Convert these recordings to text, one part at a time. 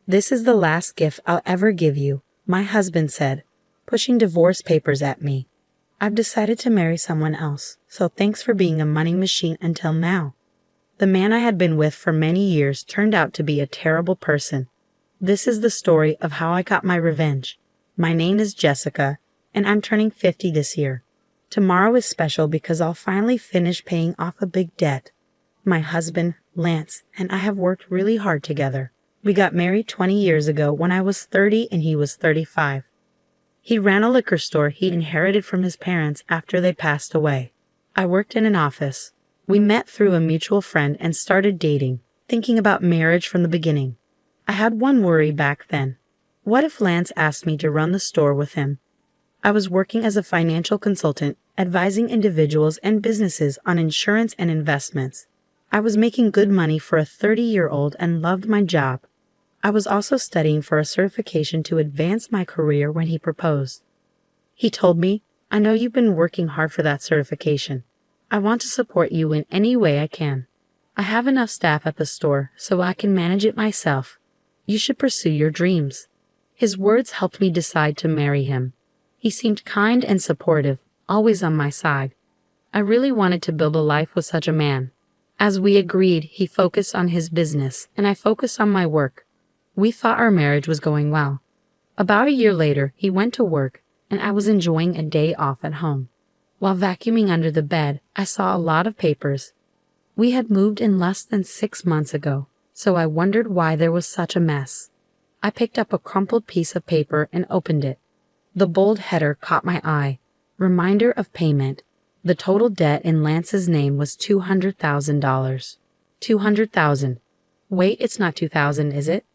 "This is the last gift I'll ever give you," my husband said, pushing divorce papers at me. "I've decided to marry someone else, so thanks for being a money machine until now." The man I had been with for many years turned out to be a terrible person. This is the story of how I got my revenge. My name is Jessica, and I'm turning 50 this year. Tomorrow is special because I'll finally finish paying off a big debt. My husband, Lance, and I have worked really hard together. We got married 20 years ago when I was 30 and he was 35. He ran a liquor store he inherited from his parents after they passed away. I worked in an office. We met through a mutual friend and started dating, thinking about marriage from the beginning. I had one worry back then. What if Lance asked me to run the store with him? I was working as a financial consultant, advising individuals and businesses on insurance and investments. I was making good money for a 30-year-old and loved my job. I was also studying for a certification to advance my career when he proposed. He told me, "I know you've been working hard for that certification. I want to support you in any way I can. I have enough staff at the store so I can manage it myself. You should pursue your dreams." His words helped me decide to marry him. He seemed kind and supportive, always on my side. I really wanted to build a life with such a man. As we agreed, he focused on his business, and I focused on my work. We thought our marriage was going well. About a year later, he went to work, and I was enjoying a day off at home. While vacuuming under the bed, I saw a lot of papers. We had moved in less than 6 months ago, so I wondered why there was such a mess. I picked up a crumpled piece of paper and opened it. The bold header caught my eye. Reminder of payment. The total debt in Lance's name was $200,000. $200,000. Wait, it's not 2,000, is it?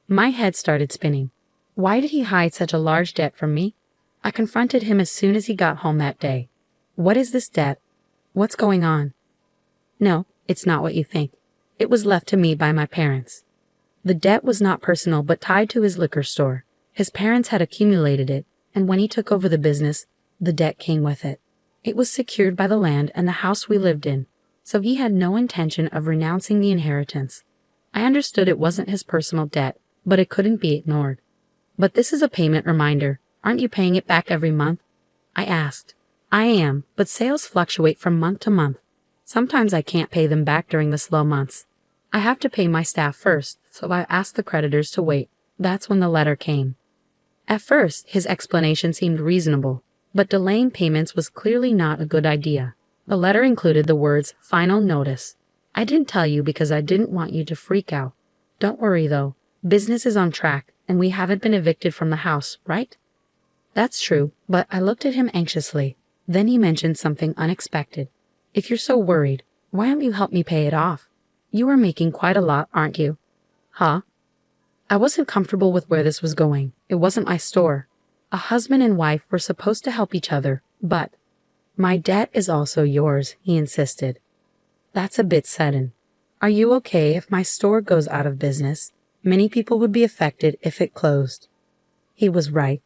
My head started spinning. Why did he hide such a large debt from me? I confronted him as soon as he got home that day. "What is this debt? What's going on?" "No, it's not what you think. It was left to me by my parents." The debt was not personal but tied to his liquor store. His parents had accumulated it, and when he took over the business, the debt came with it. It was secured by the land and the house we lived in, so he had no intention of renouncing the inheritance. I understood it wasn't his personal debt, but it couldn't be ignored. "But this is a payment reminder. Aren't you paying it back every month?" I asked. "I am, but sales fluctuate from month to month. Sometimes I can't pay them back during the slow months. I have to pay my staff first, so I asked the creditors to wait." That's when the letter came. At first, his explanation seemed reasonable, but delaying payments was clearly not a good idea. The letter included the words, "Final notice." "I didn't tell you because I didn't want you to freak out. Don't worry though, business is on track, and we haven't been evicted from the house, right?" That's true, but I looked at him anxiously. Then he mentioned something unexpected. "If you're so worried, why don't you help me pay it off? You are making quite a lot, aren't you?" "Huh?" I wasn't comfortable with where this was going. It wasn't my store. A husband and wife were supposed to help each other, but "My debt is also yours," he insisted. "That's a bit sudden. Are you okay if my store goes out of business? Many people would be affected if it closed." He was right.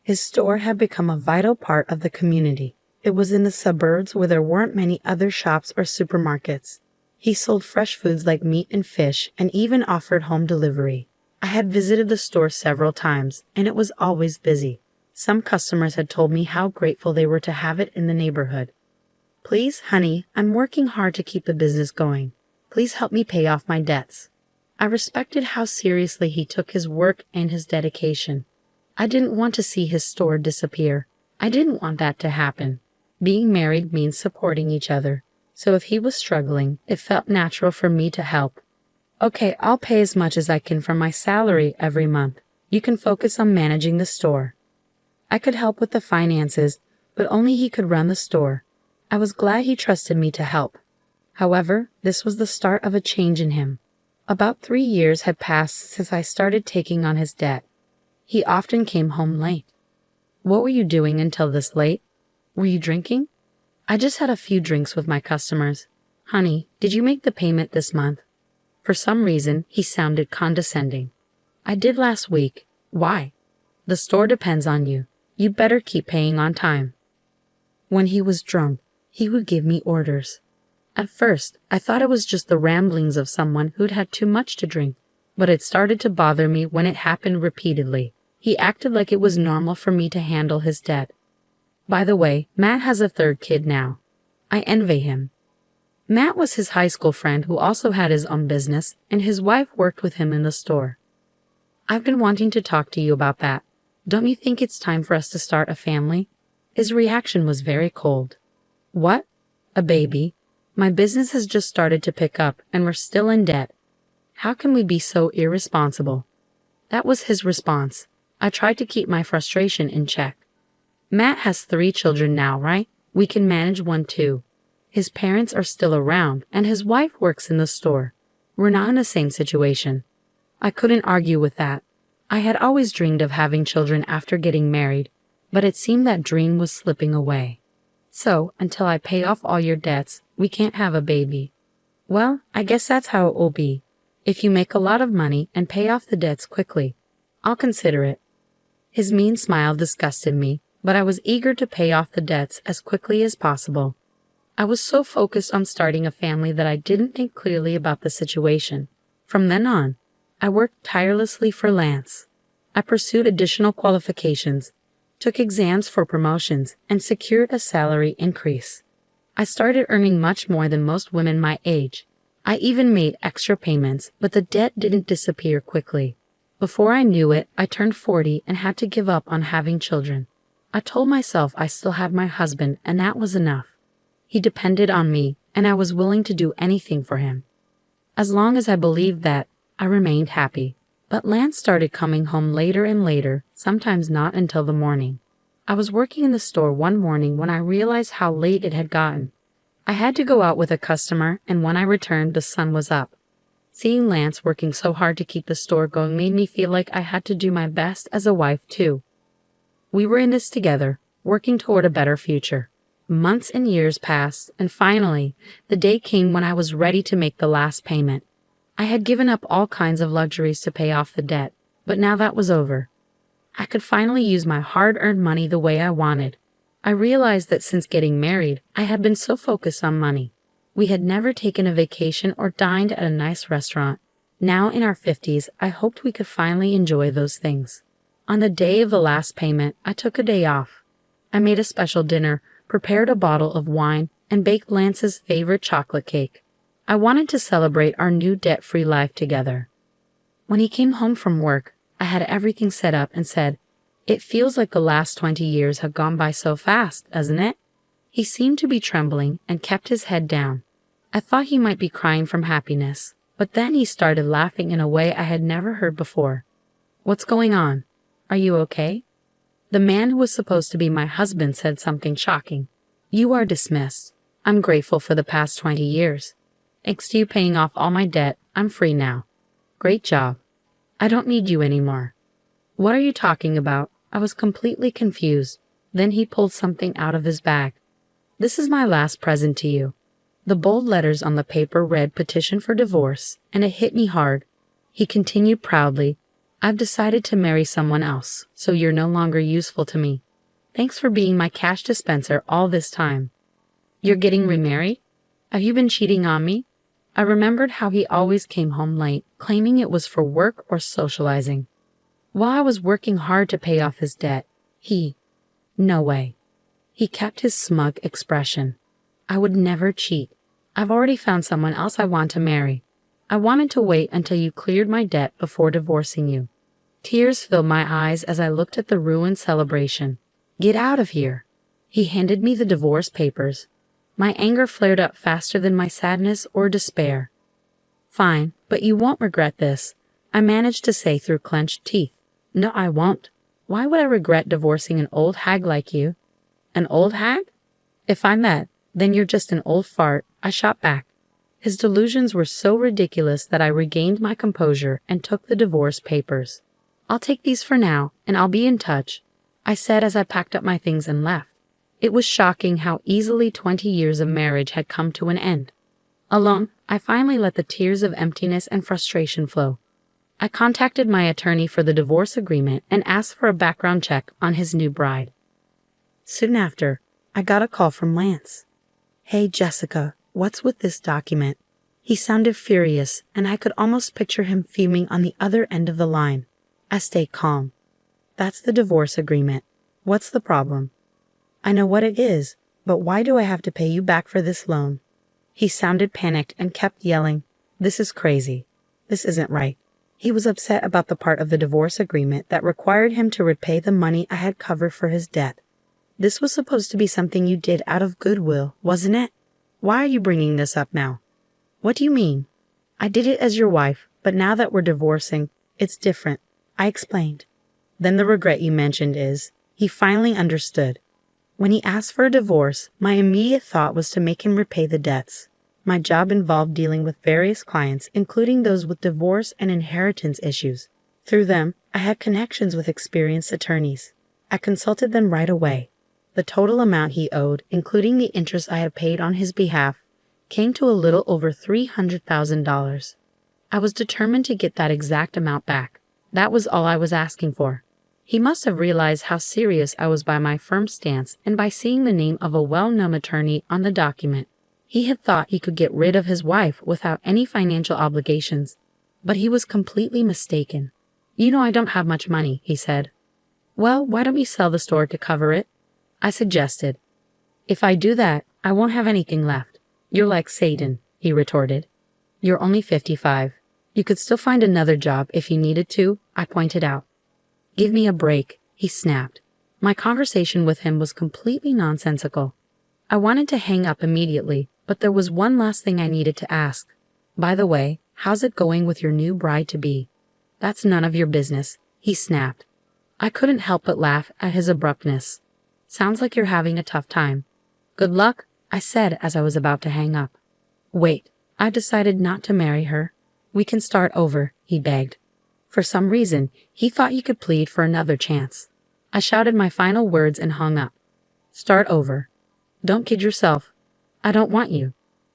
His store had become a vital part of the community. It was in the suburbs where there weren't many other shops or supermarkets. He sold fresh foods like meat and fish and even offered home delivery. I had visited the store several times, and it was always busy. Some customers had told me how grateful they were to have it in the neighborhood. "Please, honey, I'm working hard to keep the business going. Please help me pay off my debts." I respected how seriously he took his work and his dedication. I didn't want to see his store disappear. I didn't want that to happen. Being married means supporting each other, so if he was struggling, it felt natural for me to help. "Okay, I'll pay as much as I can from my salary every month. You can focus on managing the store." I could help with the finances, but only he could run the store. I was glad he trusted me to help. However, this was the start of a change in him. About 3 years had passed since I started taking on his debt. He often came home late. "What were you doing until this late? Were you drinking?" "I just had a few drinks with my customers." "Honey, did you make the payment this month?" For some reason, he sounded condescending. "I did last week." "Why?" "The store depends on you. You'd better keep paying on time." When he was drunk, he would give me orders. At first, I thought it was just the ramblings of someone who'd had too much to drink, but it started to bother me when it happened repeatedly. He acted like it was normal for me to handle his debt. By the way, Matt has a third kid now. I envy him. Matt was his high school friend who also had his own business, and his wife worked with him in the store. I've been wanting to talk to you about that. Don't you think it's time for us to start a family? His reaction was very cold. What? A baby? My business has just started to pick up, and we're still in debt. How can we be so irresponsible? That was his response. I tried to keep my frustration in check. Matt has 3 children now, right? We can manage one too. His parents are still around, and his wife works in the store. We're not in the same situation. I couldn't argue with that. I had always dreamed of having children after getting married, but it seemed that dream was slipping away. So, until I pay off all your debts, we can't have a baby. Well, I guess that's how it will be. If you make a lot of money and pay off the debts quickly, I'll consider it. His mean smile disgusted me, but I was eager to pay off the debts as quickly as possible. I was so focused on starting a family that I didn't think clearly about the situation. From then on, I worked tirelessly for Lance. I pursued additional qualifications, took exams for promotions, and secured a salary increase. I started earning much more than most women my age. I even made extra payments, but the debt didn't disappear quickly. Before I knew it, I turned 40 and had to give up on having children. I told myself I still had my husband, and that was enough. He depended on me, and I was willing to do anything for him. As long as I believed that, I remained happy. But Lance started coming home later and later, sometimes not until the morning. I was working in the store one morning when I realized how late it had gotten. I had to go out with a customer, and when I returned, the sun was up. Seeing Lance working so hard to keep the store going made me feel like I had to do my best as a wife too. We were in this together, working toward a better future. Months and years passed, and finally, the day came when I was ready to make the last payment. I had given up all kinds of luxuries to pay off the debt, but now that was over. I could finally use my hard-earned money the way I wanted. I realized that since getting married, I had been so focused on money. We had never taken a vacation or dined at a nice restaurant. Now in our 50s, I hoped we could finally enjoy those things. On the day of the last payment, I took a day off. I made a special dinner, prepared a bottle of wine, and baked Lance's favorite chocolate cake. I wanted to celebrate our new debt-free life together. When he came home from work, I had everything set up and said, "It feels like the last 20 years have gone by so fast, doesn't it?" He seemed to be trembling and kept his head down. I thought he might be crying from happiness, but then he started laughing in a way I had never heard before. "What's going on? Are you okay?" The man who was supposed to be my husband said something shocking. "You are dismissed. I'm grateful for the past 20 years. Thanks to you paying off all my debt, I'm free now. Great job. I don't need you anymore." "What are you talking about?" I was completely confused. Then he pulled something out of his bag. "This is my last present to you." The bold letters on the paper read "Petition for Divorce," and it hit me hard. He continued proudly, "I've decided to marry someone else, so you're no longer useful to me. Thanks for being my cash dispenser all this time." "You're getting remarried? Have you been cheating on me?" I remembered how he always came home late, claiming it was for work or socializing. While I was working hard to pay off his debt, no way. He kept his smug expression. "I would never cheat. I've already found someone else I want to marry. I wanted to wait until you cleared my debt before divorcing you." Tears filled my eyes as I looked at the ruined celebration. "Get out of here." He handed me the divorce papers. My anger flared up faster than my sadness or despair. "Fine, but you won't regret this," I managed to say through clenched teeth. "No, I won't. Why would I regret divorcing an old hag like you?" "An old hag? If I'm that, then you're just an old fart," I shot back. His delusions were so ridiculous that I regained my composure and took the divorce papers. "I'll take these for now, and I'll be in touch," I said as I packed up my things and left. It was shocking how easily 20 years of marriage had come to an end. Alone, I finally let the tears of emptiness and frustration flow. I contacted my attorney for the divorce agreement and asked for a background check on his new bride. Soon after, I got a call from Lance. "Hey, Jessica, what's with this document?" He sounded furious, and I could almost picture him fuming on the other end of the line. I stayed calm. That's the divorce agreement. What's the problem? I know what it is, but why do I have to pay you back for this loan? He sounded panicked and kept yelling, "This is crazy. This isn't right." He was upset about the part of the divorce agreement that required him to repay the money I had covered for his debt. This was supposed to be something you did out of goodwill, wasn't it? Why are you bringing this up now? What do you mean? I did it as your wife, but now that we're divorcing, it's different, I explained. Then the regret you mentioned is, he finally understood. When he asked for a divorce, my immediate thought was to make him repay the debts. My job involved dealing with various clients, including those with divorce and inheritance issues. Through them, I had connections with experienced attorneys. I consulted them right away. The total amount he owed, including the interest I had paid on his behalf, came to a little over $300,000. I was determined to get that exact amount back. That was all I was asking for. He must have realized how serious I was by my firm stance and by seeing the name of a well-known attorney on the document. He had thought he could get rid of his wife without any financial obligations, but he was completely mistaken. "You know I don't have much money," he said. "Well, why don't we sell the store to cover it?" I suggested. "If I do that, I won't have anything left." "You're like Satan," he retorted. "You're only 55. You could still find another job if you needed to," I pointed out. "Give me a break," he snapped. My conversation with him was completely nonsensical. I wanted to hang up immediately, but there was one last thing I needed to ask. "By the way, how's it going with your new bride-to-be?" "That's none of your business," he snapped. I couldn't help but laugh at his abruptness. "Sounds like you're having a tough time." "Good luck," I said as I was about to hang up. "Wait, I decided not to marry her. We can start over," he begged. For some reason, he thought he could plead for another chance. I shouted my final words and hung up. "Start over. Don't kid yourself. I don't want you."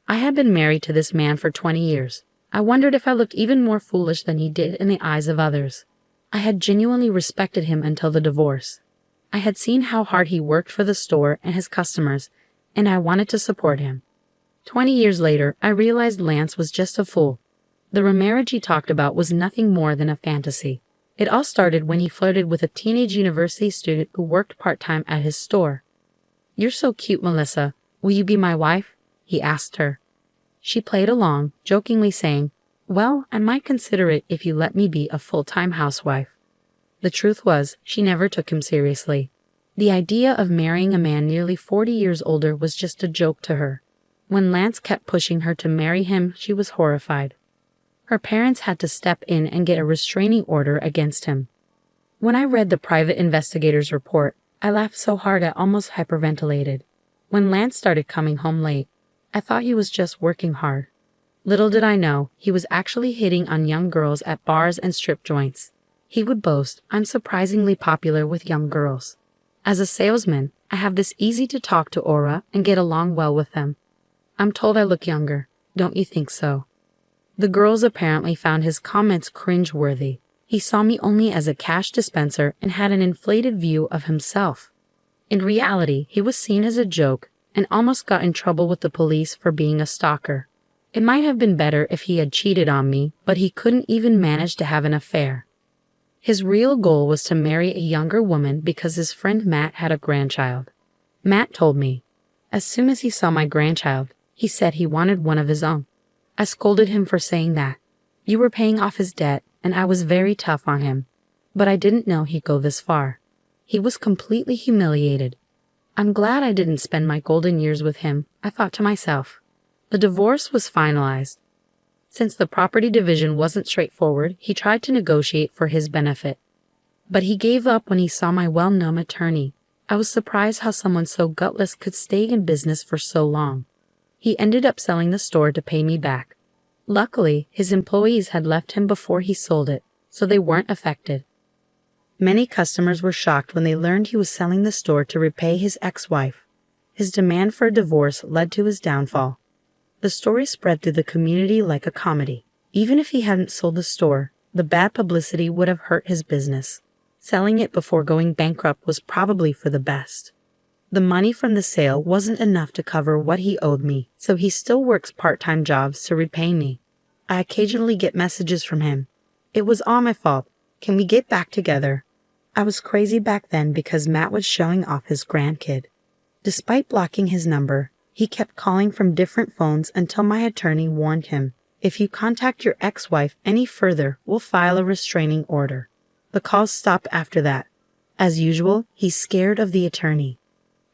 I had been married to this man for 20 years. I wondered if I looked even more foolish than he did in the eyes of others. I had genuinely respected him until the divorce. I had seen how hard he worked for the store and his customers, and I wanted to support him. 20 years later, I realized Lance was just a fool. The remarriage he talked about was nothing more than a fantasy. It all started when he flirted with a teenage university student who worked part-time at his store. "You're so cute, Melissa. Will you be my wife?" he asked her. She played along, jokingly saying, "Well, I might consider it if you let me be a full-time housewife." The truth was, she never took him seriously. The idea of marrying a man nearly 40 years older was just a joke to her. When Lance kept pushing her to marry him, she was horrified. Her parents had to step in and get a restraining order against him. When I read the private investigator's report, I laughed so hard I almost hyperventilated. When Lance started coming home late, I thought he was just working hard. Little did I know, he was actually hitting on young girls at bars and strip joints. He would boast, "I'm surprisingly popular with young girls. As a salesman, I have this easy-to-talk-to aura and get along well with them. I'm told I look younger. Don't you think so?" The girls apparently found his comments cringe-worthy. He saw me only as a cash dispenser and had an inflated view of himself. In reality, he was seen as a joke and almost got in trouble with the police for being a stalker. It might have been better if he had cheated on me, but he couldn't even manage to have an affair. His real goal was to marry a younger woman because his friend Matt had a grandchild. Matt told me. As soon as he saw my grandchild, he said he wanted one of his own. I scolded him for saying that. You were paying off his debt, and I was very tough on him. But I didn't know he'd go this far. He was completely humiliated. I'm glad I didn't spend my golden years with him, I thought to myself. The divorce was finalized. Since the property division wasn't straightforward, he tried to negotiate for his benefit. But he gave up when he saw my well-known attorney. I was surprised how someone so gutless could stay in business for so long. He ended up selling the store to pay me back. Luckily, his employees had left him before he sold it, so they weren't affected. Many customers were shocked when they learned he was selling the store to repay his ex-wife. His demand for a divorce led to his downfall. The story spread through the community like a comedy. Even if he hadn't sold the store, the bad publicity would have hurt his business. Selling it before going bankrupt was probably for the best. The money from the sale wasn't enough to cover what he owed me, so he still works part-time jobs to repay me. I occasionally get messages from him. It was all my fault. Can we get back together? I was crazy back then because Matt was showing off his grandkid. Despite blocking his number, he kept calling from different phones until my attorney warned him, "If you contact your ex-wife any further, we'll file a restraining order." The calls stopped after that. As usual, he's scared of the attorney.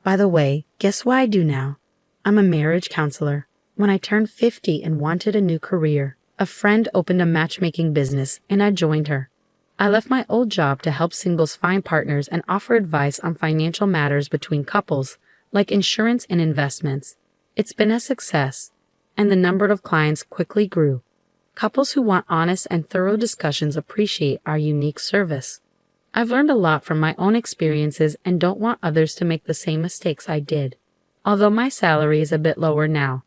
By the way, guess what I do now? I'm a marriage counselor. When I turned 50 and wanted a new career, a friend opened a matchmaking business and I joined her. I left my old job to help singles find partners and offer advice on financial matters between couples, like insurance and investments. It's been a success, and the number of clients quickly grew. Couples who want honest and thorough discussions appreciate our unique service. I've learned a lot from my own experiences and don't want others to make the same mistakes I did. Although my salary is a bit lower now,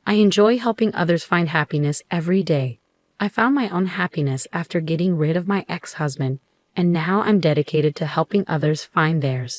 I enjoy helping others find happiness every day. I found my own happiness after getting rid of my ex-husband, and now I'm dedicated to helping others find theirs.